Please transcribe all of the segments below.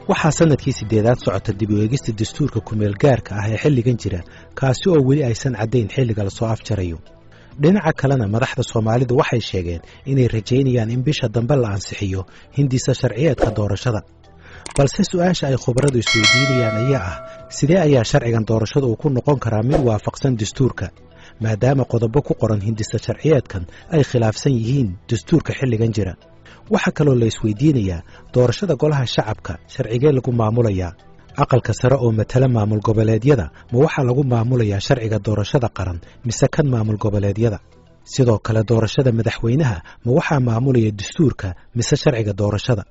waxaa sanadkii 8aad socota dib u eegista dastuurka kumeel gaarka ah ee xilligan jira kaasi oo weli aysan caddayn xilliga la soo afjarayo dhinaca kalena madaxda Soomaalidu waxay sheegeen inay rajaynayaan in bisha dambe la ansixiyo hindisa sharciyeedka doorashada balse su'aasha ay khubaradu isweydiinayaan ayaa ah sidee ayaa sharcigan doorashada uu ku noqon karaa mid waafaqsan dastuurka maadaama qodobo ku qoran hindisa sharciyeedkan ay khilaafsan yihiin dastuurka xilligan jira waxa kaloo la isweydiinayaa doorashada golaha shacabka sharcigee lagu maamulayaa aqalka sare oo matala maamul goboleedyada ma waxa lagu maamulayaa sharciga doorashada qaran mise kan maamul goboleedyada sidoo kale doorashada madaxweynaha ma waxa maamulaya dastuurka mise sharciga doorashada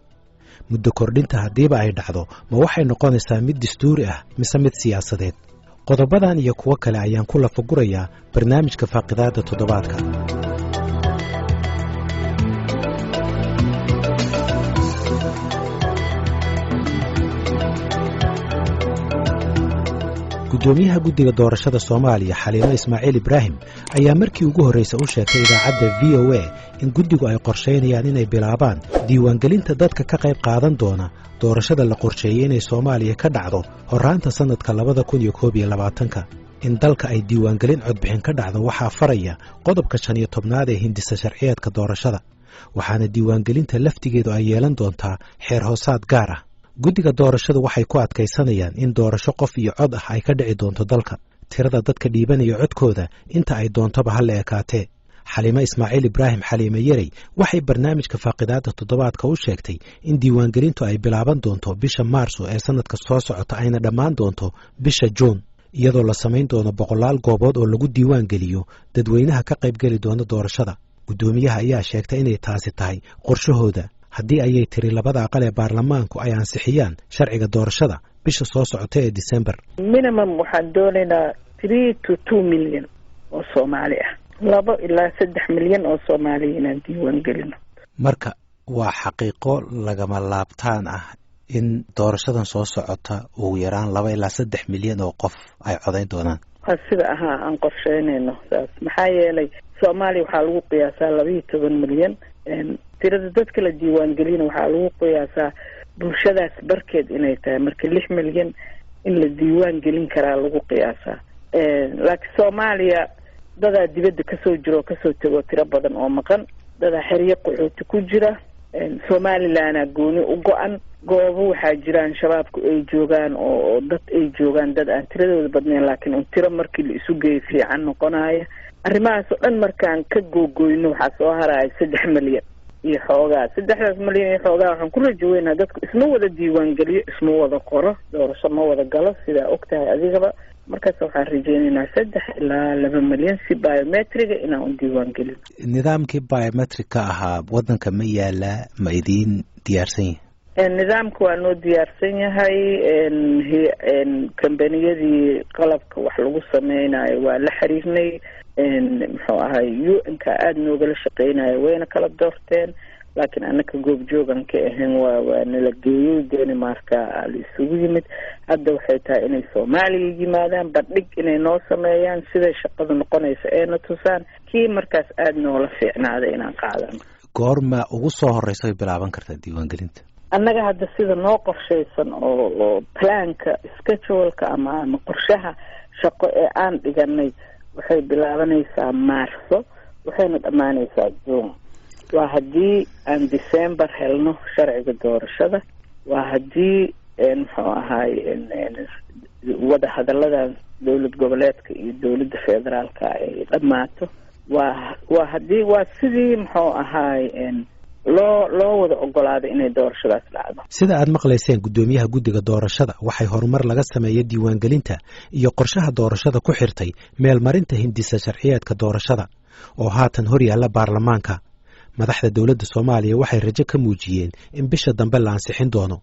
muddo kordhinta hadiiba ay dhacdo ma waxay noqonaysaa mid dastuuri ah mise mid siyaasadeed qodobadan iyo kuwa kale ayaan ku lafagurayaa barnaamijka faaqidaada toddobaadka gudoomiyaha guddiga doorashada Soomaaliya Xaliimo Ismaaciil Ibraahim ayaa markii ugu horeysay u sheegay idaacadda VOA in guddigu ay qorsheynayaan inay bilaabaan diiwaangelinta dadka ka qayb qaadan doona doorashada la qorsheeyay inay Soomaaliya ka dhacdo horaanta sanadka 2021 in dalka ay diiwaangelin codbixin ka dhacdo waxaa faraya qodobka 15aad ee hindisa sharciyeedka doorashada waxaana diiwaangelinta laftigeedu ay yeelan doontaa xeer hoosaad gaar ah guddiga doorashadu waxay ku adkaysanayaan in doorasho qof iyo cod ah ay ka dhici doonto dalka tirada dadka dhiibanaya codkooda inta ay doontoba hal ekaatee Xaliimo Ismaaciil Ibraahim Xaliimo Yarey waxay barnaamijka faaqidaada toddobaadka u sheegtay in diiwaangelintu ay bilaaban doonto bisha Maarso ee sanadka soo socota ayna dhammaan doonto bisha Juun iyadoo la samayn doono boqolaal goobood oo lagu diiwaangeliyo dadweynaha ka qayb gali doona doorashada gudoomiyaha ayaa sheegtay inay taasi tahay qorshahooda haddii ayay tiri labada aqal ee baarlamaanku ay ansixiyaan sharciga doorashada bisha soo socota ee December minimum waxaan doonaynaa 3 to 2 milyan oo Soomaali ah 2 ilaa 3 milyan oo Soomaali inaan diiwaan gelino marka waa xaqiiqo lagama laabtaan ah in doorashadan soo socota ugu yaraan 2 ilaa 3 milyan oo qof ay codayn doonaan sida aan qorsheynayno saas maxaa yeelay Soomaali waxaa lagu qiyaasaa 12 milyan tirada dadka la diiwaan gelina waxaa lagu qiyaasaa bulshadaas barkeed inay tahay marka 6 milyan in la diiwaan gelin karaa lagu qiyaasaa laakiin Soomaaliya dadaa dibadda kasoo jiro kasoo tago tiro badan oo maqan dadaa xiriir qaxooti ku jira Somaliland gooni u go'an goobo waxaa jiraan shabaabku ay joogaan oo dad ay joogaan dad aan tiradooda badnayn laakiin tiro markii la isu geeyo fiican noqonaya arrimahaas oo dhan markaan ka googooyno waxaa soo haraya 3 milyan iyo xoogaa 3 milyan iyo xoogaa waxaan ku rajoonaynaa dadku isma wada diiwaan geliyo isma wada qoro doorasho ma wada galo sida ogtahay adigaba markaas waxaan rajaynaynaa 3 ilaa 2 milyan si biometric inaan u diiwaan gelin nidaamkii biometric ka ahaa wadanka ma yaala ma idin diyaarsan yahay nidaamku waa noo diyaarsan yahay kambaniyadii qalabka wax lagu sameynayo waa la xiriirnay muxuu ahay UN-ka aad noogala shaqeynayo wayna kala doorteen laakiin anaka goobjoogan ka ahayn waa nala geeyay Denmarka la isugu yimid hadda waxay tahay inay Soomaaliya yimaadaan bandhig inay noo sameeyaan sida shaqadu noqonaysa ee tusaan kii markaas aad noola fiicnaaday inaan qaadano goorma ugu soo horeysay bilaaban kartaa diiwaangelinta annaga hadda sida noo qorshaysan oo planka schedule-ka ama qorshaha shaqo ee aan dhiganay waxay bilaabanaysaa Maarso waxayna dhamaanaysaa Juun waa haddii aan December helno sharciga doorashada waa haddii muxuu ahaay wada hadaladan dawlad goboleedka iyo dawladda federaalka ay dhamaato waa haddii waa sidii muxuu ahaay loo wada ogolaaday inay doorashadaas dhacdo sida aad maqlayseen gudoomiyaha guddiga doorashada waxay horumar laga sameeyay diiwaangelinta iyo qorshaha doorashada ku xirtay meel marinta hindisa sharciyeedka doorashada oo haatan hor yaalla baarlamaanka madaxda dawladda Soomaaliya waxay rajo ka muujiyeen in bisha dambe la ansixin doono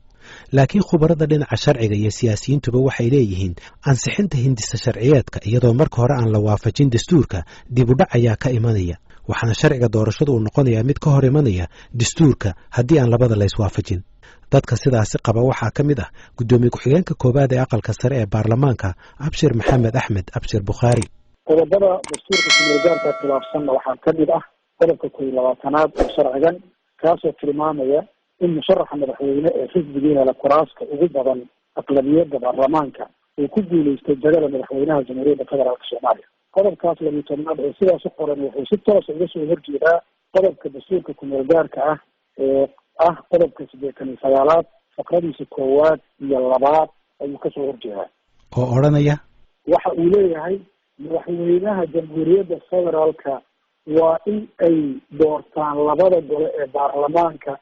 laakiin khubarada dhinaca sharciga iyo siyaasiyiintuba waxay leeyihiin ansixinta hindisa sharciyeedka iyadoo marka hore aan la waafajin dastuurka dib u dhac ayaa ka imanaya waxaana sharciga doorashadu uu noqonayaa mid ka hor imanaya dastuurka haddii aan labada la iswaafajin dadka sidaasi qaba waxaa ka mid ah gudoomiye ku-xigeenka koobaad ee aqalka sare ee baarlamaanka Abshir Maxamed Axmed Abshir Bukhari qodobada dastuurka kumeel-gaarka khilaafsan waxaa ka mid ah qodobka 22aad ee sharcigan kaasoo tilmaamaya in musharaxa madaxweyne ee xisbigiina la kuraasta ugu badan aqlabiyadda baarlamaanka uu ku guuleystay jagada madaxweynaha jamhuuriyadda federaalka soomaaliya. qodobkaas 12 ee sidaas u qoran wuxuu si toos uga soo horjeedaa qodobka dastuurka kumeel gaarka ah ee ah qodobka 89 faqradiisa 1 iyo 2 ayuu kasoo horjeedaa oo odhanaya waxa uu leeyahay madaxweynaha jamhuuriyadda federaalka waa in ay doortaan labada gole ee baarlamaanka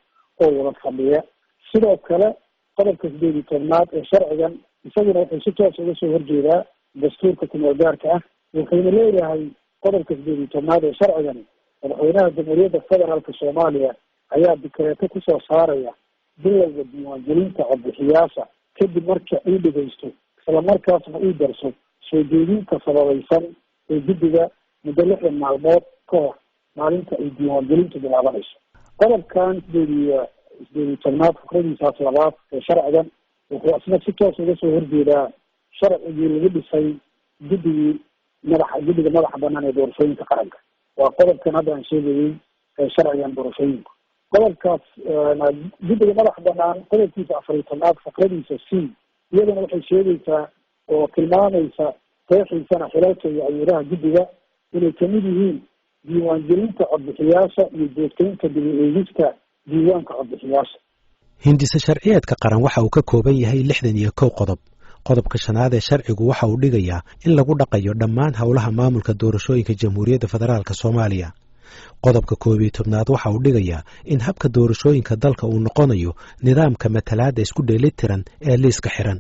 oo wada fadhiya. sidoo kale qodobka 18 ee sharcigan isaguna wuxuu si toos uga soo horjeedaa dastuurka kumeel gaarka ah wuxuuna leeyahay qodobka 18 ee sharcigan madaxweynaha jamhuuriyadda federaalka soomaaliya ayaa dikreeto kusoo saaraya bilowga diiwaangelinta codbixiyaasha kadib marka uu dhegeysto isla markaasna uu darso soo jeedinta sababaysan ee guddiga muddo 60 maalmood ka hor maalinta ay diiwaangelintu bilaabanayso. qodobkan 18 fikradiisaas 2 ee sharcigan wuxuu isna si toos uga soo horjeedaa sharcigii lagu dhisay guddiga madaxa banaan ee doorashooyinka qaranka. waa qodobkan hadda aan sheegayay ee sharcigan doorashooyinka. qodobkaas guddiga madaxa banaan qodobkiisa 14 fikradiisa c iyadana waxay sheegaysaa oo tilmaamaysa qeexiisana xilalka iyo awoolaha guddiga inay kamid yihiin diiwaangelinta codbixiyaasha iyo joogtaynta dib u eegista diiwaanka codbixiyaasha. hindise sharciyeedka qaran waxa uu ka kooban yahay 61 qodob. qodobka 5 ee sharcigu waxa uu dhigayaa in lagu dhaqayo dhammaan howlaha maamulka doorashooyinka jamhuuriyadda federaalka soomaaliya. qodobka 11 waxa uu dhigayaa in habka doorashooyinka dalka uu noqonayo nidaamka matalaadda isku dheelitiran ee liiska xiran.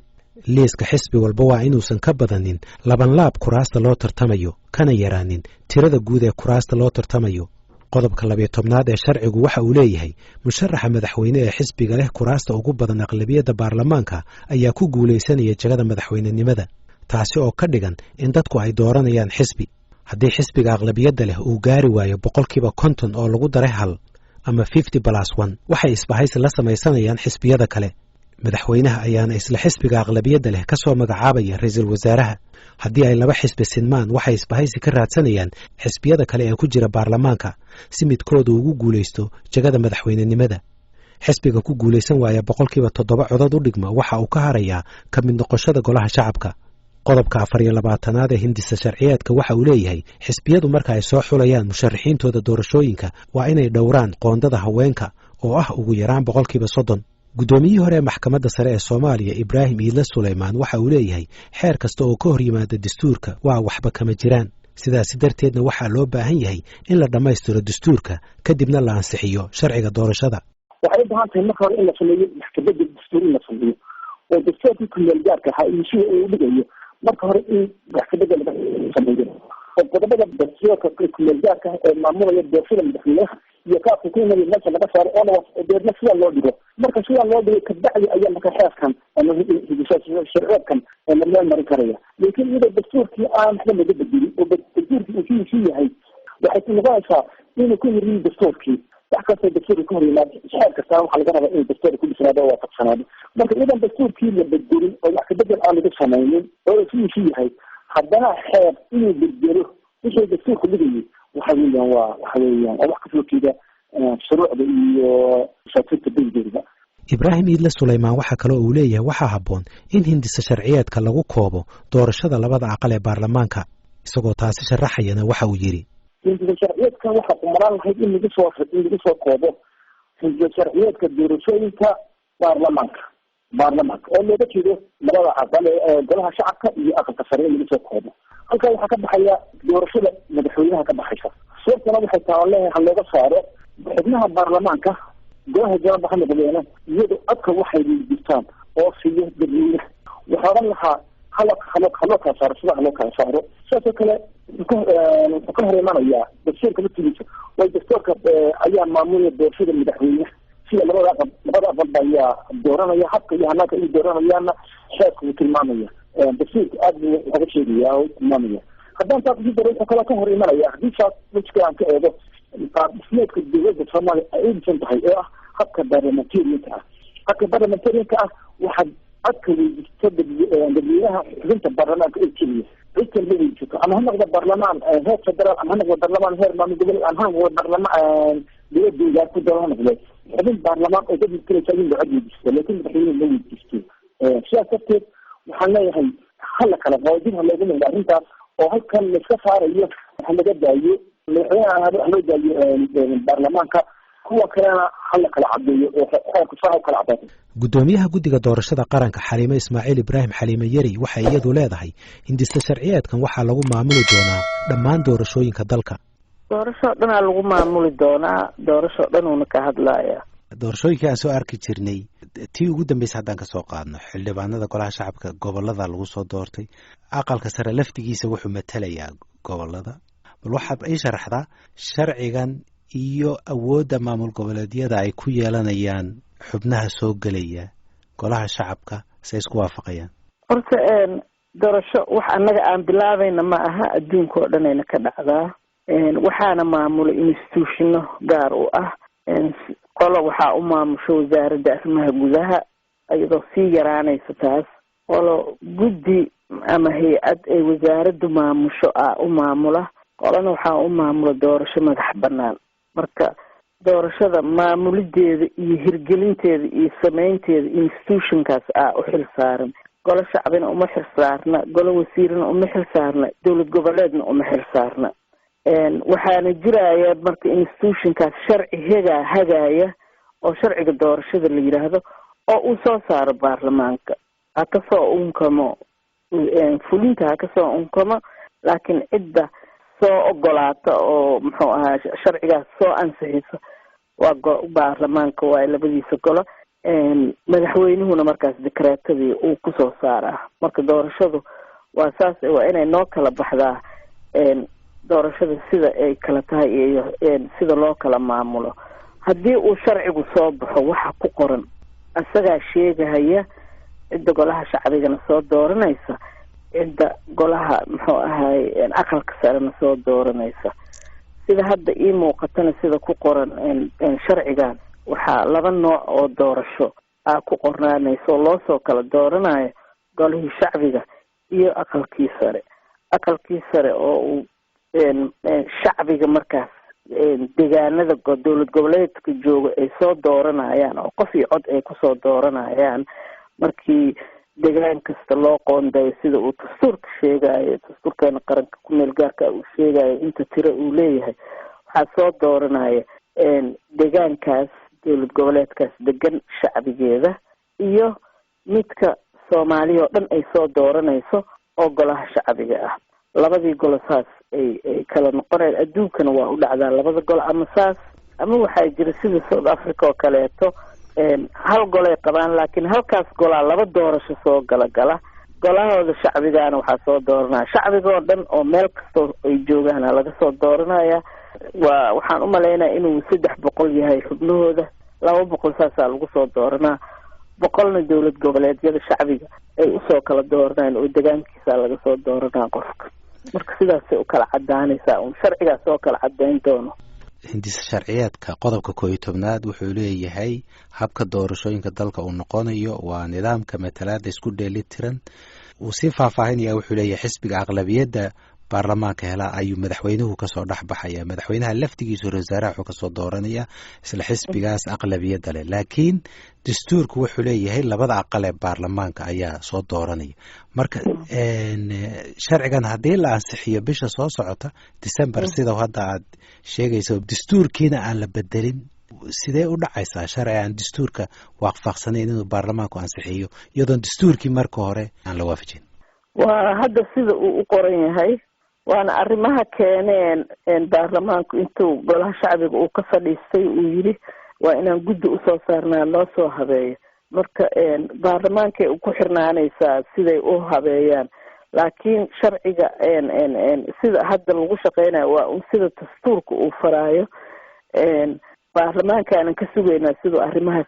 liiska xisbi walba waa inuusan ka badanin 2 laab kuraasta loo tartamayo kana yaraanin tirada guud ee kuraasta loo tartamayo. qodobka 12 ee sharcigu waxa uu leeyahay musharaxa madaxweyne ee xisbiga leh kuraasta ugu badan aqlabiyadda baarlamaanka ayaa ku guulaysanaya jagada madaxweynenimada, taasi oo ka dhigan in dadku ay dooranayaan xisbi. haddii xisbiga aqlabiyadda leh uu gaari waayo 50% oo lagu daray hal ama 50+1 waxay isbahaysi la samaysanayaan xisbiyada kale. madaxweynaha ayaana isla xisbiga aqlabiyadda leh ka soo magacaabaya ra'iisul wasaaraha. haddii ay 2 xisbi sinmaan waxay isbahaysi ka raadsanayaan xisbiyada kale ee ku jira baarlamaanka si midkooda ugu guulaysto jagada madaxweynenimada. xisbiga ku guulaysan waaya 7% codad u dhigma waxa uu ka harayaa ka mid noqoshada golaha shacabka. qodobka 24 ee hindisa sharciyeedka waxa uu leeyahay xisbiyadu marka ay soo xulayaan musharaxiintooda doorashooyinka waa inay dhowraan qoondada haweenka oo ah ugu yaraan 30%. guddoomiyihii hore ee maxkamadda sare ee Soomaaliya Ibraahim Iidle Suleymaan waxa uu leeyahay xeer kasta oo ka hor yimaada dastuurka waa waxba kama jiraan. sidaas darteedna waxaa loo baahan yahay in la dhammaystiro dastuurka kadibna la ansixiyo sharciga doorashada. waxay u baahan tahay marka hore in la sameeyo maxkamadda dastuur in la sameeyo oo dastuurka kumeel gaarka ah iyo sida uu dhigayo marka hore in maxkamadda laga sameeyo oo qodobada dastuurka kumeel gaarka ah ee maamulaya doorashada madaxweynaha iyo kaafka ku yimid meesha laga saaro oo deedna sida loo dhigo marka sida loo dhigo kabacdi ayaa marka xeerkan ama sharciyeedkan la marin karaya. laakiin iyadoo dastuurkii aan waxba laga bedelin oo dastuurkii uu sii yahay waxay noqonaysaa inuu ku yirin dastuurkii wax kasta dastuurka ka hor yimaado xeer kasta waxaa laga rabaa in dastuurka ku dhisnaado oo waafaqsanaado. marka iyadan dastuurkii la bedelin oo wax ka bedel aan laga samaynin oo sii yahay haddana xeer inuu bedelo wixii dastuurka dhigayay waxa weeyaan wax ka soo jeeda shuruucda iyo shaqada dawladda. Ibraahim Iidle Suleymaan waxa kale oo uu leeyahay waxa habboon in hindisa sharciyeedka lagu koobo doorashada labada aqal ee baarlamaanka. isagoo taasi sharaxayana waxa uu yiri hindisa sharciyeedka waxa ku maran lahayd in lagu soo koobo hindisa sharciyeedka doorashooyinka baarlamaanka oo looga jeedo labada aqal ee golaha shacabka iyo aqalka sare lagu soo koobo. halka waxaa ka baxaya doorashada madaxweynaha ka baxaysa. sababtuna waxay tahay looga saaro xubnaha baarlamaanka golaha jawaab waxaa noqdeen iyadoo adka waxay jirtaan oo siiyo dadweynaha. waxaa oran lahaa haloo kala saaro sida haloo kala saaro. sidoo kale wuxuu ka hor imanayaa dastuurka laftigiisa way dastuurka ayaa maamulaya doorashada madaxweynaha sida labada aqal ayaa dooranaya habka iyo hanaanka ay dooranayaana xeerku uu tilmaamaya. dastuurka aad buu uga sheegaya oo tilmaamaya. haddaan taas ugu daro wuxuu kaloo ka hor imanaya haddii saas wajka aan ka eego qaab dhismeedka dowladda Soomaaliya ay u dhisan tahay oo ah habka parliamentarianka ah. habka parliamentarianka ah waxaa adka weydiista dadweynaha xubinta baarlamaanka ee keliya cid kalba weydiisato ama ha noqdo baarlamaan heer federaal ama ha noqdo baarlamaan heer maamul goboleed ama ha noqdo baarlamaan dowladda ku dooran noqdo xubin baarlamaan oo dad mataleysa in lacag weydiisto laakiin madaxweyne ma weydiisto sidaas darteed waxaan leeyahay hala kala qaadin ha loogu leeyahay arrintaas oo halkan la iska saarayo waxa laga daayo madaxweynaha loo daayo baarlamaanka kuwa kalena hala kala cadeeyo oo xeerku saa u kala cadeeyo guddoomiyaha guddiga doorashada qaranka Xaliime Ismaaciil Ibraahim Xaliime Yari waxay iyadu leedahay hindista sharciyeedkan waxaa lagu maamuli doonaa dhammaan doorashooyinka dalka. doorasho dhan lagu maamuli doonaa, doorasho dhan uu ka hadlayaa. doorashooyinkii aan soo arki jirnay tii ugu dambeysay haddaan ka soo qaadno xildhibaanada golaha shacabka gobolada lagu soo doortay, aqalka sare laftigiisa wuxuu matalayaa gobolada. bal waxaad ii sharaxdaa sharcigan iyo awoodda maamul goboleedyada ay ku yeelanayaan xubnaha soo gelaya golaha shacabka say isku waafaqayaan. horta doorasho wax annaga aan bilaabayna ma aha, adduunka oo dhan ayna ka dhacdaa. waxaana maamula institutionno gaar u ah. qolo waxaa u maamusho wasaaradda arrimaha gudaha iyadoo sii yaraanaysa taas. qolo guddi ama hay-ad ay wasaaraddu maamusho u maamula. qolana waxaa u maamula doorasho madax bannaan. marka doorashada maamulideeda iyo hirgelinteeda iyo samaynteeda institutionkaas u xil saaran. golo shacbina uma xil saarna, golo wasiirna uma xil saarna, dowlad goboleedna uma xil saarna. waxaana jiraya marka institutionkaas sharci hagaaya oo sharciga doorashada la yidhaahdo oo uu soo saaro baarlamaanka. ha kasoo unkamo fulinta ha kasoo unkamo, laakiin cidda soo ogolaata oo muxuu ahaa sharcigaas soo ansixisa waa baarlamaanka, waa labadiisa golo. madaxweynuhuna markaas dekreetadii uu kusoo saaraa. marka doorashadu waa saas, waa inay noo kala baxdaa doorashada sida ay kala tahay iyo sida loo kala maamulo. haddii uu sharcigu soo baxo waxa ku qoran isagaa sheegahaya cidda golaha shacbigana soo dooranaysa, cidda golaha muxuu ahaay aqalka sarena soo dooranaysa. sida hadda ii muuqatana sida ku qoran sharcigan waxaa laba nooc oo doorasho ku qornaanaysa oo loo soo kala dooranayo golihii shacbiga iyo aqalkii sare. aqalkii sare oo uu shacbiga markaas deegaanada dowlad goboleedka jooga ay soo dooranayaan oo qof iyo cod ay kusoo dooranayaan markii deegaan kasta loo qoondayo sida uu dastuurka sheegayo, dastuurkeena qaranka ku meel gaarka uu sheegayo inta tiro uu leeyahay. waxaa soo dooranaya deegaankaas dowlad goboleedkaas degan shacbigeeda iyo midka soomaaliya oo dhan ay soo dooranayso oo golaha shacbiga ah. labadii golo saas ay kala noqonayaan. adduunkana waa u dhacdaa labada golo ama saas ama waxaa jira sida South Africa oo kaleeto hal golay qabaan, laakiin halkaas golaa laba doorasho soo gala. golahooda shacbigaana waxaa soo dooranaya shacbiga oo dhan oo meel kastoo ay joogaana laga soo dooranaya. waxaan u malaynaya inuu 300 yahay xubnahooda, 200 saasaa lagu soo dooranaa. 100na dowlad goboleedyada shacbiga ay usoo kala dooranayaan oo deegaankiisa laga soo dooranaa qofka. marka sidaasay u kala cadaanaysaa sharcigaas oo kala cadayn doono. hindisa sharciyeedka qodobka 11aad wuxuu leeyahay habka doorashooyinka dalka uu noqonayo waa nidaamka matalaadda isku dheelitiran. uu si faahfaahinaya wuxuu leeyahay xisbiga aqlabiyadda baarlamaanka hela ayuu madaxweynuhu kasoo dhexbaxaya. madaxweynaha laftigiisu wasaaraha wuxuu kasoo dooranaya isla xisbigaas aqlabiyadda leh, laakiin dastuurku wuxuu leeyahay labada aqal ee baarlamaanka ayaa soo dooranaya. marka sharcigan haddii la ansixiyo bisha soo socota December sida hadda aad sheegayso, dastuurkiina aan la bedelin, sidee u dhacaysaa sharci aan dastuurka waafaqsanayn inuu baarlamaanku ansixiyo iyadoon dastuurkii marka hore aan la waafajin? waa hadda sida uu u qoran yahay, waana arrimaha keeneen baarlamaanku intuu golaha shacbiga uu ka fadhiistay uu yidhi waa inaan guddi usoo saarnaa loo soo habeeyo. marka baarlamaankay ku xirnaanaysaa siday u habeeyaan, laakiin sharciga sida hadda lagu shaqeynayo waa sida dastuurka uu faraayo. baarlamaankaanan ka sugaynaa siduu arrimahaas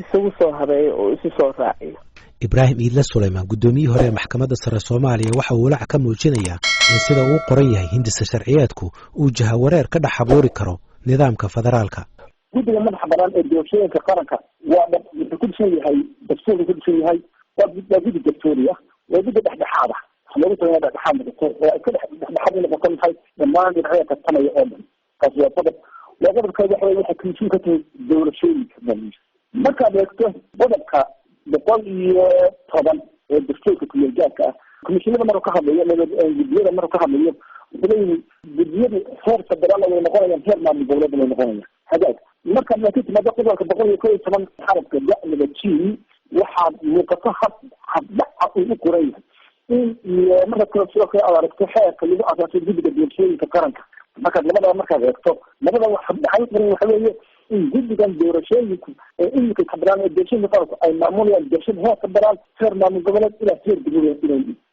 isugu soo habeeyo oo isu soo raaciyo. Ibraahim Iidle Suleymaan, guddoomiyihii hore ee maxkamadda sare Soomaaliya, waxa uu walaac ka muujinayaa in sida uu qoran yahay hindisa sharciyeedku uu jahawareer ka dhex abuuri karo nidaamka federaalka. guddiga madaxa banaan ee doorashooyinka qaranka wuxuu ku dhisan yahay dastuurka ku dhisan yahay. waa guddi dastuuri ah, waa guddi dhexdhexaad ah. waxa loogu talagalay dhexdhexaad noqoto oo ay ka dhexdhexaad noqoto maxay dhammaan dhinacyada tartamaya oo dhan. kaasi waa qodob. waa qodobka waxa komishin ka tahay doorashooyinka markaad eegto qodobka 110 ee dastuurka kumeelgaarka ah komishinada maruu ka hadlayo guddiyada maruu ka hadlayo wuxuu guddiyadu heer federaal way noqonayaan heer maamul goboleed way noqonayaan hagaag markaad laakiin timaado qodobka 111 xarafka da'da G waxaa muuqata habdhaca uu u qoran yahay in marka kale sidoo kale aad aragto xeerka lagu asaasay guddiga doorashooyinka qaranka markaad eegto labada waxa weeye in guddigan doorashooyinku imika federaal ee doorashooyinka qaranka ay maamulayaan doorashada heer federaal heer maamul goboleed ilaa heer degmada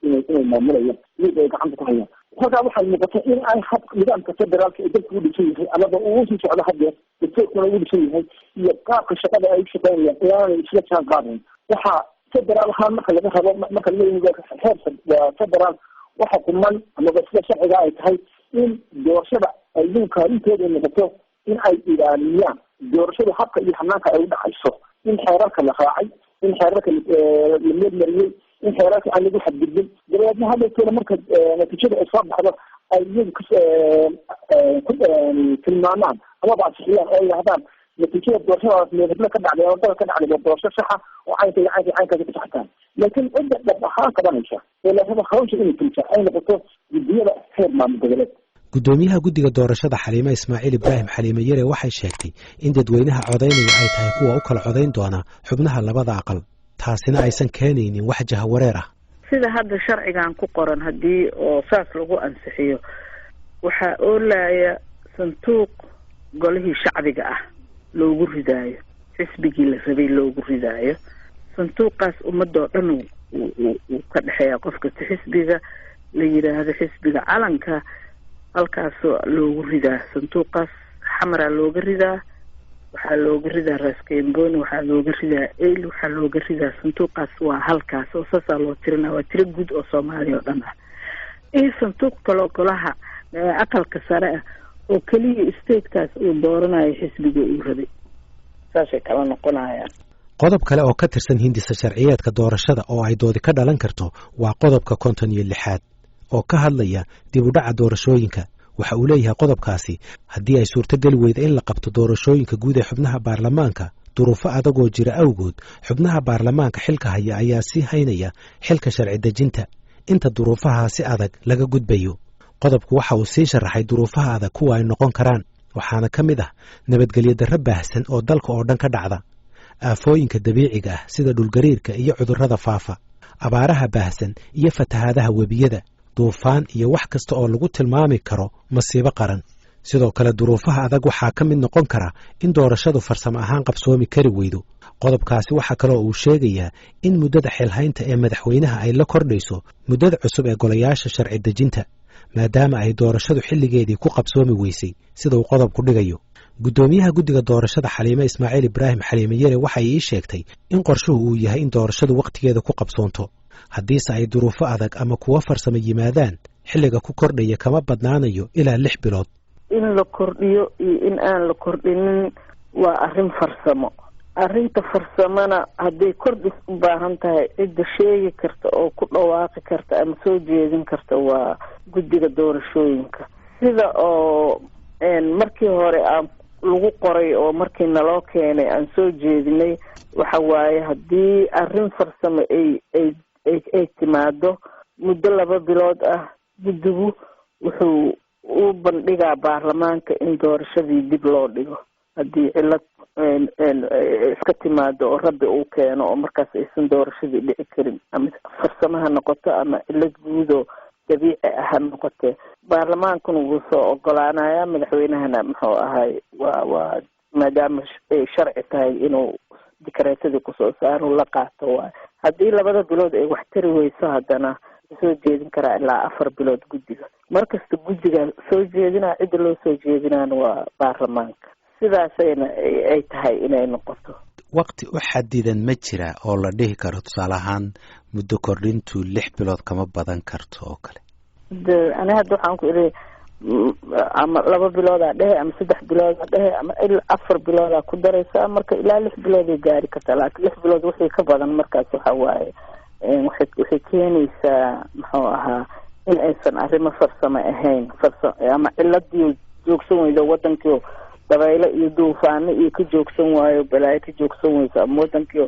inay maamulayaan iyaga ay gacanta ku hayaan halkaa waxaa muuqata in ay nidaamka federaalka ee dalka u dhisan yahay amaba uu sii socdo hadeer dastuurkuna u dhisan yahay iyo qaabka shaqada ay u shaqeynayaan inaanay isla jaan qaadayn waxaa federaal ahaan marka laga rabo marka heer federaal waxa kuman amaba sida sharciga ay tahay in doorashada ay kaalintooda noqoto in ay ilaaliyaan doorashada habka iyo hanaanka ay u dhacayso in xeerarka la raacay in xeerarka la meelmariyey in xeerarka aan lagu xadgudbin dabeedna hadalkeena marka natiijada ay soo baxdo ay iyagu ku tilmaamaan amaba ansixiyaan oo yidhahdaan natiijada doorashadaas meelhebla ka dhacday ama dalka ka dhacday waa doorasho saxa oo caynkaasi ku saxtaan laakiin cidda dhab ahaan qabanaysa ee la rabo hawsha inay fulisa ay noqoto guddiyada heer maamul goboleed guddoomiyaha guddiga doorashada Xaliime Ismaaciil Ibraahim Xaliime Yare waxay sheegtay in dadweynaha codaynaya ay tahay kuwa u kala codayn doona xubnaha labada aqal taasina aysan keenaynin wax jahawareer ah sida hadda sharcigan ku qoran haddii oo saas lagu ansixiyo waxaa oolaya sanduuq golihii shacbiga ah loogu ridaayo xisbigii la rabay loogu ridaayo sanduuqaas ummadoo dhan uu ka dhexeeya qofka xisbiga la yiraahdo xisbiga calanka halkaasoo loogu ridaa sanduuqaas xamara looga ridaa waxaa looga ridaa raaskeenbooni waxaa looga ridaa eyl waxaa looga ridaa sanduuqaas waa halkaas oo saasaa loo tirinaa waa tiro guud oo soomaaliya oo dhan ah iyo sanduuq kaloo golaha aqalka sare ah oo keliya statekaas uu dooranayo xisbiga uu rabay saasay kala noqonayaan qodob kale oo ka tirsan hindisa sharciyeedka doorashada oo ay doodi ka dhalan karto waa qodobka 56 oo ka hadlaya dib u dhaca doorashooyinka waxa uu leeyahay qodobkaasi haddii ay suurtagali weydo in la qabto doorashooyinka guud ee xubnaha baarlamaanka duruufo adagoo jira awgood xubnaha baarlamaanka xilka haya ayaa sii haynaya xilka sharci dejinta inta duruufaha si adag laga gudbayo qodobku waxa uu sii sharaxay duruufaha adag kuwa ay noqon karaan waxaana ka mid ah nabadgelyo darro baahsan oo dalka oo dhan ka dhacda aafooyinka dabiiciga ah sida dhulgariirka iyo cudurrada faafa abaaraha baahsan iyo fatahaadaha webiyada duufaan iyo wax kasta oo lagu tilmaami karo masiibo qaran sidoo kale duruufaha adag waxaa ka mid noqon kara in doorashadu farsamo ahaan qabsoomi kari weydo qodobkaasi waxaa kaloo uu sheegayaa in muddada xilhaynta ee madaxweynaha ay la kordhayso muddada cusub ee golayaasha sharci dejinta maadaama ay doorashadu xilligeedii ku qabsoomi weysay sida uu qodobku dhigayo guddoomiyaha guddiga doorashada Xaliime Ismaaciil Ibraahim Xaliime Yare waxay ii sheegtay in qorshuhu uu yahay in doorashadu waqtigeeda ku qabsoonto haddiise ay duruufo adag ama kuwa farsamo yimaadaan xilliga ku kordhaya kama badnaanayo ilaa 6 bilood in la kordhiyo iyo in aan la kordhinin waa arrin farsamo arrinta farsamana hadday kordhis u baahan tahay cidda sheegi karta oo ku dhawaaqi karta ama soo jeedin karta waa guddiga doorashooyinka sida oo markii hore aan lagu qoray oo markii naloo keenay aan soo jeedinay waxa waaye haddii arrin farsamo ay timaado muddo 2 bilood ah guddigu wuxuu u bandhigaa baarlamaanka in doorashadii dib loo dhigo haddii cilad iska timaado oo rabbi uu keeno oo markaas aysan doorashadii dhici karin ama farsamaha noqoto ama cilad guudoo dabiici ah ha noqotee baarlamaankuna wuu soo ogolaanaya madaxweynahana muxuu ahay waa maadaama ay sharci tahay inuu dikreetadii kusoo saaro la qaato waay haddii 2 bilood ay wax tari weyso haddana soo jeedin karaa ilaa 4 bilood guddiga markasta guddiga soo jeedinaa cidda loo soo jeedinaana waa baarlamaanka sidaasayna ay tahay inay noqoto waqti u xadidan ma jira oo la dhihi karo tusaale ahaan muddo kordhintu 6 bilood kama badan karto oo kale ani hadda waxaan ku idhi ama 2 biloodaa dhehe ama 3 biloodaa dhehe ama ilaa 4 biloodaa ku daraysaa marka ilaa 6 bilooday gaari kartaa laakiin 6 bilood wixii ka badan markaas waxa waaye waxay keenaysaa muxuu ahaa in aysan arrimo farsamo ahayn ama ciladii joogsan weydo wadankii dabaylo iyo duufaano iyo ka joogsan waayo balaayo ka joogsan weyso ama wadankii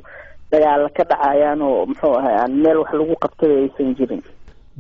dagaala ka dhacayaan oo muxuu ahay aan meel wax lagu qabtada aysan jirin.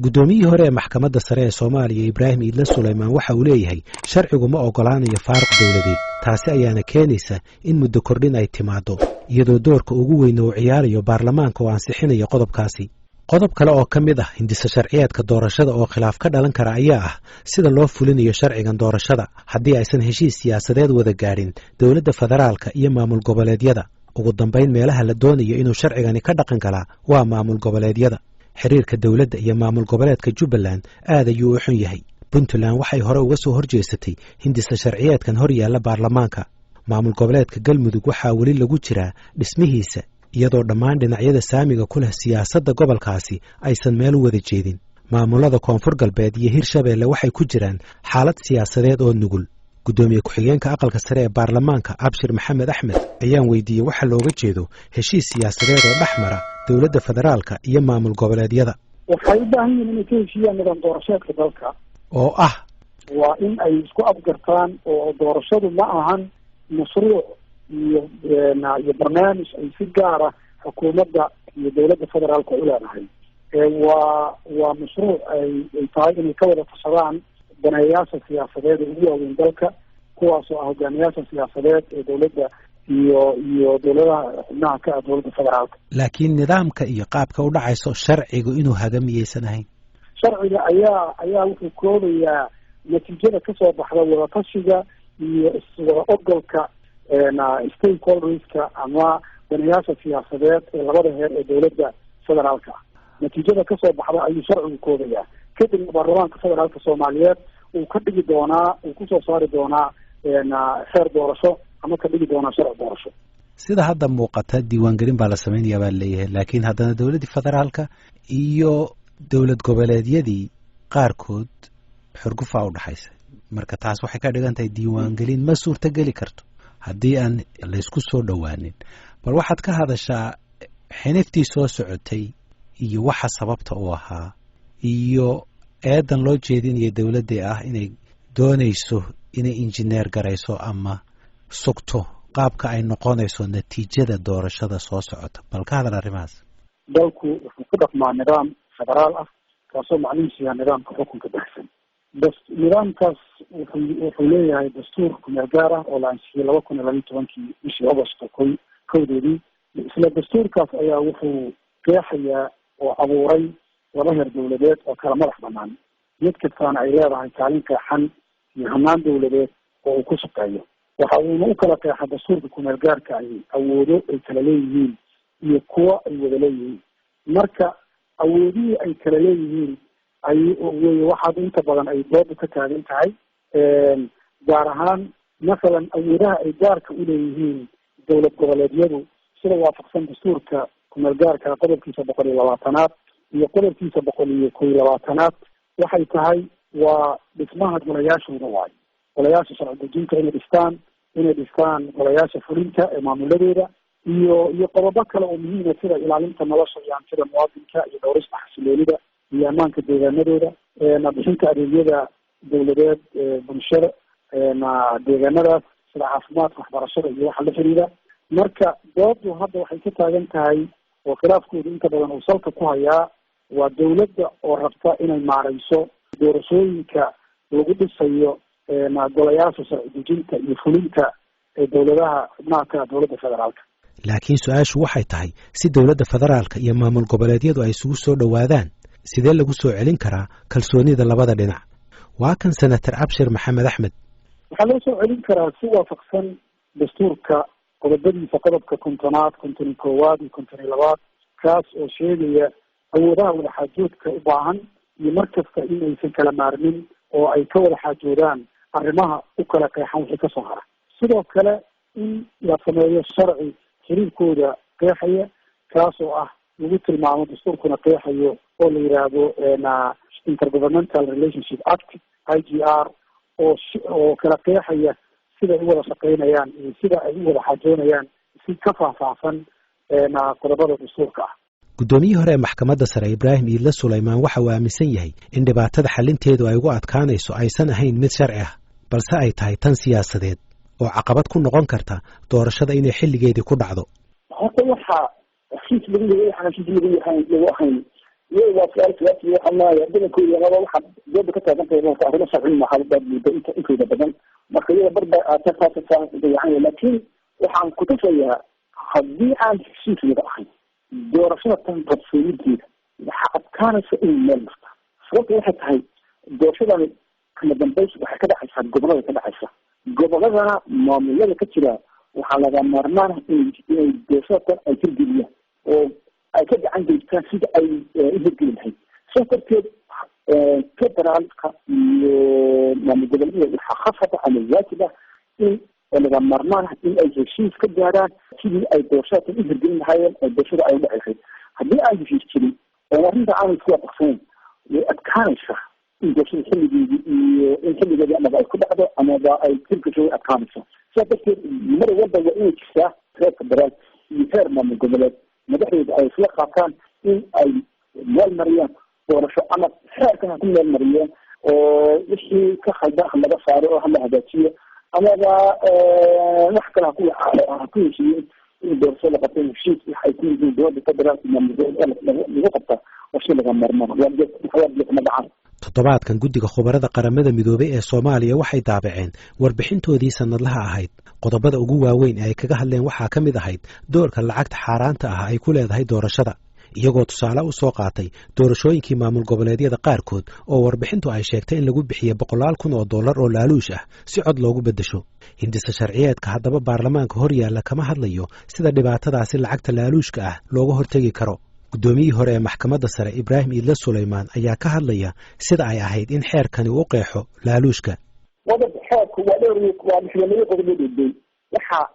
guddoomiyihii hore ee maxkamadda sare ee Soomaaliya Ibraahim Iidle Suleymaan waxa uu leeyahay sharcigu ma ogolaanayo faaruq dawladeed, taasi ayaana keenaysa in muddo kordhin ay timaado iyadoo doorka ugu weyn uu ciyaarayo baarlamaanka oo ansixinayo qodobkaasi. qodob kale oo ka mid ah hindisa sharciyeedka doorashada oo khilaaf ka dhalan kara ayaa ah sida loo fulinayo sharcigan doorashada haddii aysan heshiis siyaasadeed wada gaadhin dowladda federaalka iyo maamul goboleedyada. ugu dambayn meelaha la doonayo inuu sharcigani ka dhaqan galaa waa maamul goboleedyada. xiriirka dowladda iyo maamul goboleedka Jubbaland aad ayuu u xun yahay. Puntland waxay hore uga soo horjeesatay hindisa sharciyeedkan hor yaalla baarlamaanka. maamul goboleedka Galmudug waxaa weli lagu jiraa dhismihiisa iyadoo dhammaan dhinacyada saamiga ku leh siyaasadda gobolkaasi aysan meel u wada jeedin. maamulada Koonfur Galbeed iyo Hirshabeelle waxay ku jiraan xaalad siyaasadeed oo nugul. gudoomiye ku-xigeenka aqalka sare ee baarlamaanka Abshir Maxamed Axmed ayaan weydiiyey waxa looga jeedo heshiis siyaasadeed oo dhexmara dowladda federaalka iyo maamul goboleedyada. waxay u baahan yihiin inay ka heshiiyaan nidaam doorasheedka dalka oo ah waa in ay isku afgartaan oo doorashadu ma ahan mashruuc iyo barnaamij ay si gaara xukuumadda iyo dowladda federaalka u leedahay. waa mashruuc ay tahay inay ka wada tashadaan daneeyaasha siyaasadeed ee ugu waaweyn dalka, kuwaasoo ah hogaamiyaasha siyaasadeed ee dowladda iyo dowladaha xubnaha ka ah dowladda federaalka. laakiin nidaamka iyo qaabka u dhacayso sharcigu inuu hagamiyeysan ahayn. sharciga ayaa wuxuu koobayaa natiijada kasoo baxda wadatashiga iyo iswada ogolka stakeholderska ama daneeyaasha siyaasadeed ee labada heer ee dowladda federaalka ah. natiijada kasoo baxda ayuu sharcigu koobayaa. kadibna baarlamaanka federaalka Soomaaliyeed uu ka dhigi doonaa, uu kusoo saari doonaa xeer doorasho ama ka dhigi doonaa sharci doorasho. sida hadda muuqata diiwaangelin baa la samaynayaa baa leeyahay, laakiin haddana dowladdii federaalka iyo dowlad goboleedyadii qaarkood xurgufaa u dhaxaysa. marka taas waxay ka dhigan tahay diiwaangelin ma suurtageli karto haddii aan laysku soo dhowaanin. bal waxaad ka hadashaa xiniftii soo socotay iyo waxa sababta u ahaa iyo eedan loo jeedinaya dowladda ah inay doonayso inay injineer garayso ama sugto qaabka ay noqonayso natiijada doorashada soo socota. bal ka hadal arrimahaas. dalku wuxuu ku dhaqmaa nidaam federaal ah kaasoo macnihiisu yahay nidaamka xukunka baxsan. nidaamkaas wuxuu leeyahay dastuur kumeel gaar ah oo la ansixiyey 2012 bishii Agosto kowdeedii. isla dastuurkaas ayaa wuxuu qeexayaa oo abuuray laba heer dowladeed oo kala madax banaan, mid kastaana ay leedahay kaalin qeexan iyo hanaan dowladeed oo uu ku shaqeeyo. waxa uuna u kala qeexa dastuurka kumeel gaarka ay awoodo ay kala leeyihiin iyo kuwa ay wada leeyihiin. marka awoodihii ay kala leeyihiin waxaad inta badan ay doodu ka taagan tahay. gaar ahaan masalan awoodaha ay gaarka u leeyihiin dowlad goboleedyadu sida waafaqsan dastuurka kumeel gaarka qodobkiisa 120aad iyo qodobkiisa 121aad waxay tahay waa dhismaha golayaashooda waayo. golayaasha sharci dejinta inay dhistaan golayaasha fulinta ee maamuladooda iyo qodobo kale oo muhiima sida ilaalinta nolosha iyo hantida muwaadinka iyo dhowrista xasiloonida iyo ammaanka deegaanadooda, bixinta adeegyada dowladeed bulshada deegaanadaas sida caafimaadka, waxbarashada iyo waxa la xiriira. marka doodu hadda waxay ka taagan tahay oo khilaafkooda inta badan uu salka ku hayaa waa dowladda oo rabta inay maarayso doorashooyinka lagu dhisayo golayaasha sharci dejinta iyo fulinta ee dowladaha xubnaha ka dowladda federaalka. laakiin su-aashu waxay tahay si dowladda federaalka iyo maamul goboleedyadu ay isugu soo dhowaadaan sidee lagu soo celin karaa kalsoonida labada dhinac? waa kan senator Abshir Maxamed Axmed. waxaa loo soo celin karaa si waafaqsan dastuurka qodobadiisa qodobka 50aad, 51aad iyo 52aad, kaas oo sheegaya awoodaha wada xaajoodka u baahan iyo markasta in aysan kala maarmin oo ay ka wada xaajoodaan arrimaha u kala qeexan wixii kasoo hara. sidoo kale in la sameeyo sharci xiriirkooda qeexaya kaas oo ah lagu tilmaamo dastuurkuna qeexayo oo la yidhaahdo Intergovernmental Relationship Act IGR oo kala qeexaya sida ay u wada shaqeynayaan iyo sida ay u wada xaajoonayaan si ka faahfaahsan qodobada dastuurka ah. guddoomiyihii hore ee maxkamadda sare Ibraahim Iidle Suleymaan waxa uu aaminsan yahay in dhibaatada xalinteedu ay ugu adkaanayso aysan ahayn mid sharci ah balse ay tahay tan siyaasadeed. oo caqabad ku noqon karta doorashada inay xilligeedii ku dhacdo. horta waxaa heshiis lagu leeyahay waxaan heshiis lagu ahayn iyaga waa su-aal waxaa maaya badankooda laba waxaa dooda ka taagan tahay marka arrimo sharci maaha baad muddo intooda badan marka iyaga barba dayacan laakiin waxaan ku tusayaa haddii aan heshiis laga ahayn doorashada tan qabsoonideeda waxaa adkaanaysa inay meel marta sababta waxay tahay doorashadani kama dambaysa waxay ka dhacaysaa gobolada ka dhacaysa goboladana maamulada ka jira waxaa laga maarmaana inay doorashada tan ay hirgeliyaan oo ay ka gacan geystaan sida ay u hirgeli lahayd saas darteed federaalka iyo maamul goboleedyada waxaa khasaba ama waajib ah in laga maarmaan in ay heshiis ka gaaraan sidii ay doorashada tan u hirgelin lahaayeen oo doorashada ay udhaci lahayd haddii aan heshiis jirin oo arrinta aanay isku waafaqsanayn way adkaanaysaa in doorashada xilligeedii iyo in xilligeedii amaba ay ku dhacdo amaba ay hirgasho way adkaanaysaa sidaas darteed mar walba waa inay jirtaa reer federaal iyo reer maamul goboleed madaxdooda ay isla qaataan in ay meel mariyaan doorasho ama xeerkan ha ku meel mariyeen oo wixii ka khaldan ha laga saaro oo hala hagaajiyo amaba wax kale ha ku heshiiyeen in doorasho la qabtay heshiis wax ay ku yihiin dowladda federaalka maamul goboleed lagu qabta oo si laga marmaan ma dhacaan. toddobaadkan guddiga khubarada qaramada midoobay ee Soomaaliya waxay daabaceen warbixintoodii sanadlaha ahayd. qodobada ugu waaweyn ee ay kaga hadleen waxaa ka mid ahayd doorka lacagta xaaraanta ah ay ku leedahay doorashada, iyagoo tusaale u soo qaatay doorashooyinkii maamul goboleedyada qaarkood oo warbixintu ay sheegtay in lagu bixiyo $100,000 oo laaluush ah si cod loogu beddesho. hindisa sharciyeedka haddaba baarlamaanka hor yaalla kama hadlayo sida dhibaatadaasi lacagta laaluushka ah looga hortegi karo. guddoomiyihii hore ee maxkamadda sare Ibraahim Idle Suleymaan ayaa ka hadlaya sida ay ahayd in xeerkani u qeexo laaluushka. xeerku waa mixnamada qodobadooday waxaa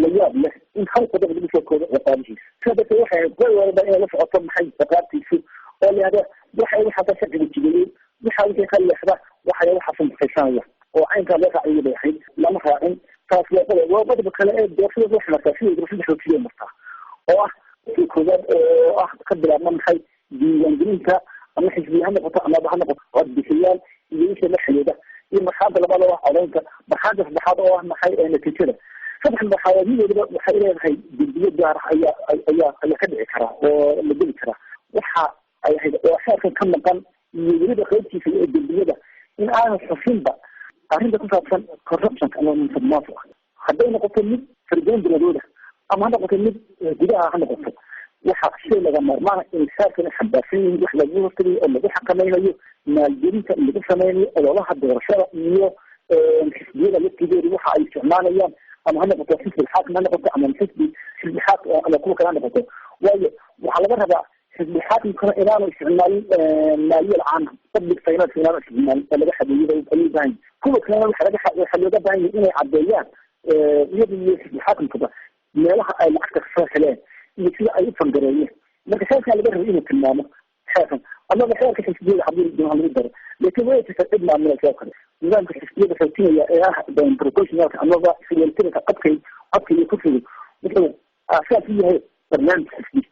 la yaab leh in hal qodob lagu soo koobo ciqaabihiisa sidaa darteed waxay goy walba inay la socoto maxay ciqaabtiisu oo layihahda waxaasa sharciga jigeliyey wixii ka leexda waxaasa mutaysanaya oo caynkaa loo raaciyo bay ahayd lama raacin taas waa qodobka kale ee doorashada wax martaa sida doorashada xoojiya martaa oo ah koowaad oo ah ka bilaabma maxay diiwaangelinta ama xisbiya ha noqoto amaba ha noqoto codbixiyaal iyo wixii la xidhiidha iyo marxalada labaad oo ah codaynta marxalada saddexaad oo ah maxay natiijada saddex marxaladoodaba waxay leedahay dembiyo gaar ah ayaa ka dhici karaa oo la geli karaa waxa ay ahayd oo xeerkan ka maqan iyo weliba qaybtiisa ee dembiyada in aanan xusinba arrinta ku saabsan corruptionka ama musuqmaasuqa hadday noqoto mid fargelin biladooda ama ha noqoto mid gudaha ha noqoto waxa shay laga maarmaana in xeerkan xambaarsan yihiin wax lagu hortagayo oo lagu xakamaynayo maalgelinta lagu sameynayo ololaha doorashada iyo xisbiyada laftigeedu waxa ay isticmaalayaan ama ha noqoto xisbi xaakim ha noqoto ama xisbi xaakim ama kuwa kale ha noqoto waayo waxaa laga rabaa xisbi xaakimkana inaanu isticmaalin maaliyal caama public finance inaanu isticmaalin oo laga xadeeyay ayuu baahan kuwa kalena waxaa looga baahan yahay inay caddeeyaan iyada iyo xisbi xaakimkaba meelaha ay lacagta kasoo heleen iyo sida ay u fangareeyeen marka xeerkaa laga rabay inuu tilmaamo xeerkan amaba xeerka xisbiyada hadii doona lagu daro laakiin way jirta cid maamulaysa oo kale nidaamka xisbiyada faytinaya ee ah proportionalka amaba siyaasada codka iyo kursiga wuxuu aasaas u yahay barnaamij xisbi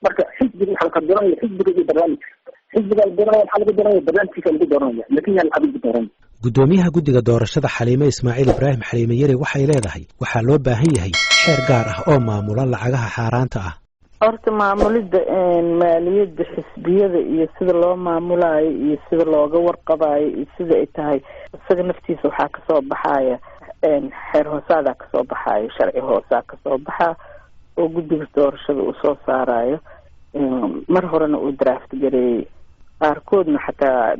marka xisbiga waxaa ka doonaya xisbiga iyo barnaamijka xisbiga la doonaya waxaa laga doonaya barnaamijkiisa lagu dooranaya laakiin yaa lacag lagu dooranaya. guddoomiyaha guddiga doorashada Xaliime Ismaaciil Ibraahim Xaliime Yare waxay leedahay waxaa loo baahan yahay xeer gaar ah oo maamula lacagaha xaaraanta ah. horta maamulidda maaliyadda xisbiyada iyo sida loo maamulayo iyo sida looga warqabayo iyo sida ay tahay isaga naftiisa waxaa kasoo baxaya xeer hoosaadaa kasoo baxayo sharci hoosaa kasoo baxa oo guddiga doorashada uu soo saarayo mar horena uu draft gareeyey qaarkoodna xataa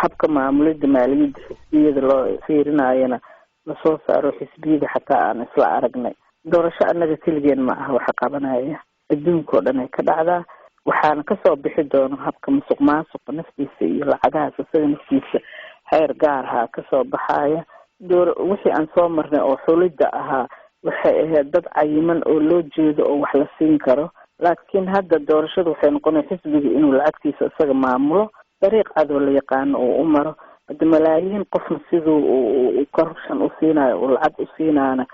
habka maamulidda maaliyadda xisbiyada loo fiirinayona lasoo saaro xisbiyada xataa aan isla aragnay. doorasho annaga keligeen ma aha waxa qabanaya adduunka oo dhan ay ka dhacdaa waxaana kasoo bixi doono habka musuq maasuqa naftiisa iyo lacagahaas isaga naftiisa xeer gaarha kasoo baxaya wixii aan soo marnay oo xulidda ahaa waxay ahayd dad cayiman oo loo jeedo oo wax la siin karo laakiin hadda doorashadu waxay noqonay xisbiga inuu lacagtiisa isaga maamulo dariiq cadoo la yaqaano oo u maro hadda malaayiin qofna siduu corruption u siinayo oo lacag u siinaana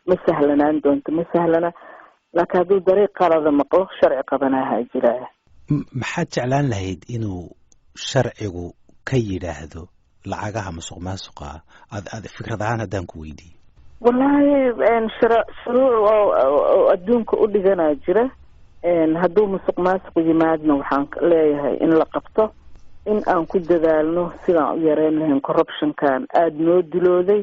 ma sahlanaan doonto ma sahlana laakiin hadduu dariiq qalada maqlo sharci qabanaha jiraa. maxaad jeclaan lahayd inuu sharcigu ka yidhaahdo lacagaha musuq maasuqa aad fikrad ahaan haddaan ku weydiiyo? wallahi shuruuc oo adduunka u dhiganaa jira hadduu musuq maasuq yimaadna waxaan leeyahay in la qabto in aan ku dadaalno sidaan u yareyn lahayn corruptionkan aada noo dilooday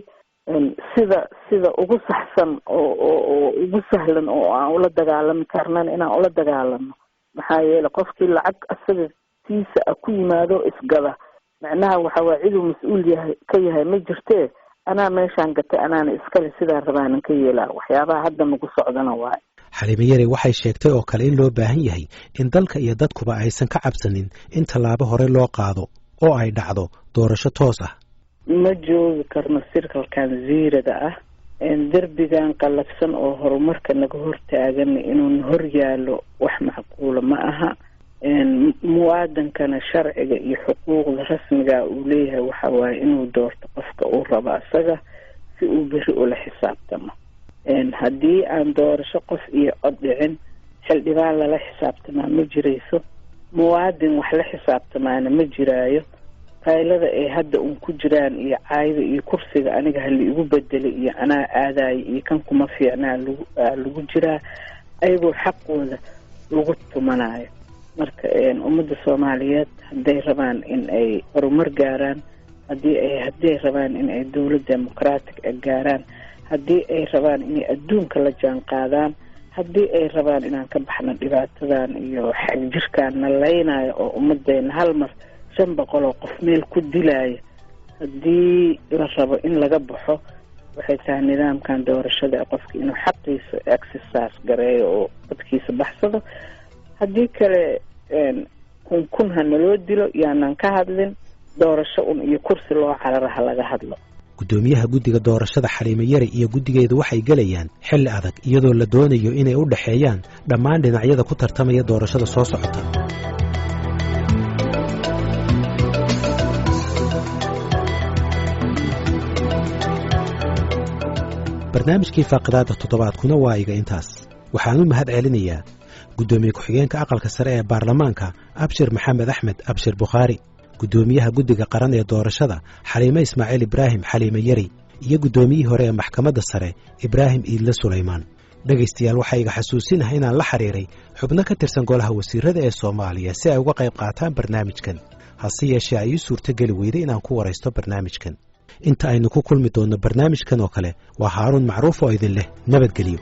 sida ugu saxsan oo ugu sahlan oo aan ula dagaalami karnan inaan ula dagaalano maxaa yeelay qofkii lacag asaga tiisa ku yimaado isgada macnaha waxa waa ciduu mas-uul ka yahay ma jirtee anaa meeshaan gatay anaana iskale sidaan rabaanan ka yeelaa waxyaabaha hadda nagu socdana waaye Xaliime Yare waxay sheegtay oo kale in loo baahan yahay in dalka iyo dadkuba aysan ka cabsanin in tallaabo hore loo qaado oo ay dhacdo doorasho toos ah ma joogi karno sirkalkan ziirada ah derbigan qallafsan oo horumarka naga hortaagan inuu hor yaalo wax macquula ma aha muwaadankana sharciga iyo xuquuqda rasmiga uu leeyahay waxa waaye inuu doorto qofka uu rabo asaga si uu beri ula xisaabtamo haddii aan doorasho qof iyo cod dhicin xildhibaan lala xisaabtamaa ma jirayso muwaadin wax la xisaabtamaana ma jiraayo qaylada ay hadda un ku jiraan iyo caayda iyo kursiga aniga hala igu bedelay iyo anaa aadayo iyo kan kuma fiicnaa lagu jiraa ayagoo xaqooda lagu tumanayo marka ummadda Soomaaliyeed hadday rabaan in ay horumar gaaraan hadday rabaan in ay dawlad dimuqraatig gaaraan haddii ay rabaan inay adduunka la jaan qaadaan haddii ay rabaan inaan ka baxno dhibaatadan iyo xag jirkaan nalaynayo oo ummadeena hal mar 500 oo qof meel ku dilaayo haddii la rabo in laga baxo waxay tahay nidaamkan doorashada qofka inuu xaqiisa exercise gareeyo oo dadkiisa baxsado haddii kale kun hanaloo dilo yaanan ka hadlin doorasho iyo kursi loo cararaha laga hadlo gudoomiyaha guddiga doorashada Xaliime Yare iyo guddigeedu waxay galayaan xilli adag iyadoo la doonayo inay u dhaxeeyaan dhammaan dhinacyada ku tartamaya doorashada soo socota barnaamijkii faaqidaada toddobaadkuna waa iga intaas waxaan u mahad celinayaa gudoomiye ku-xigeenka aqalka sare ee baarlamaanka Abshir Maxamed Axmed Abshir Bukhari gudoomiyaha guddiga qaran ee doorashada Xaliime Ismaaciil Ibraahim Xaliime Yare iyo gudoomiyihii hore ee maxkamadda sare Ibraahim Iidle Suleymaan dhageystayaal waxay iga xasuusinahay inaan la xiriiray xubno ka tirsan golaha wasiirada ee Soomaaliya si ay uga qayb qaataan barnaamijkan hase yeeshee ay suurtagali weyday inaan ku wareysto barnaamijkan inta aynu ku kulmi doono barnaamijkan oo kale waa Haaruun Macruuf oo idin leh nabadgelyo